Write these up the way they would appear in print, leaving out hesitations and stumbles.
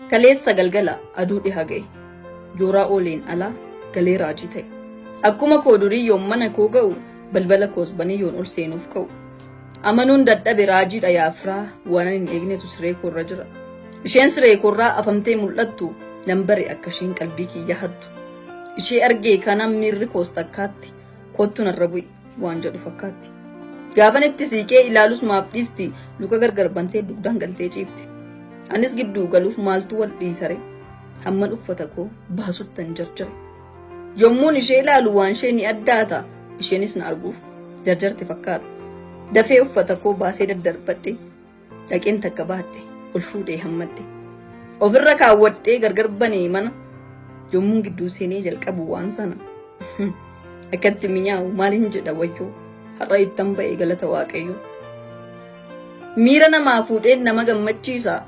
Kaleessa galgala aduu dhihaa ga'e. Jooraa ooleen alaa galee raajii ta'e. Akkuma koo durii yoom mana koo ga'u balbala koos banee yoon ol seenuuf ka'u. Amanuun dadhabe raajiidha yaafiraa waan hin eegnetu siree koorra jira. Isheen siree koorraa afamtee mul'attu nan bare akka isheen qalbii kiyya hattu. Ishee argee kanaan miirri koos takkaatti kottu narra bu'i waan jedhu fakkaatti. Gaafan itti siiqee ilaalus maaf dhiisti luka gargar bantee dugdaan galtee ciifti. Anis gidduu galuuf maaltu wal dhiisare hamman uffata koo baasuttan jarjare. Yommuun ishee ilaalu waan ishee ni addaata isheenis na arguuf jarjarte fakkaata. Dafee uffata koo baasee daddarbadhe dhaqeen takka baadhe ol fuudhee hammadhe. Ofirra kaawwadhee gargar banee mana yommuun gidduu seenee jalqabu waan sana. Akkatti mi'aawu maaliin jedha wayyoo har'a ittan ba'ee galata waaqayyoo. Miira namaa fuudhee nama gammachiisa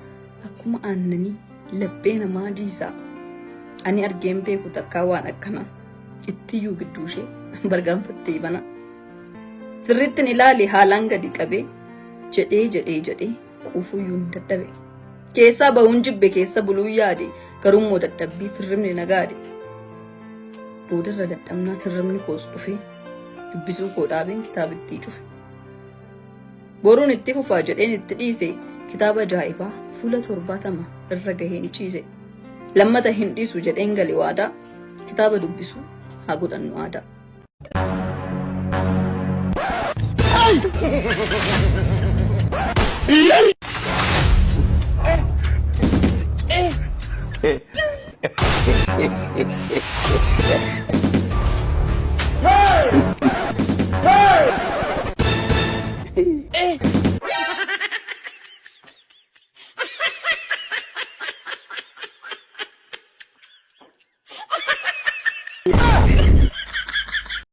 akkuma aannanii laphee namaa jiisa. Ani argeen beeku takkaa waan akkanaa ittiyyuu gidduu ishee bargaanfattee bana. Sirrittin ilaali haalaan gadi qabee jedhee quufuyyuu hin dadhabe. Keessaa bahuun jibbe keessa buluu yaade garummoo dadhabbii firrimni nagaade. Boodarra dadhabnaan hirribni koos dhufee dubbisuu koo dhaabeen kitaabittii cufe. Boruun itti fufaa jedheen itti dhiise kitaaba ajaa'ibaa fuula 70 irra gaheen ciise. Lammata hin dhiisu jedheen gale waadaa kitaaba dubbisuu haa godhannu aadaa.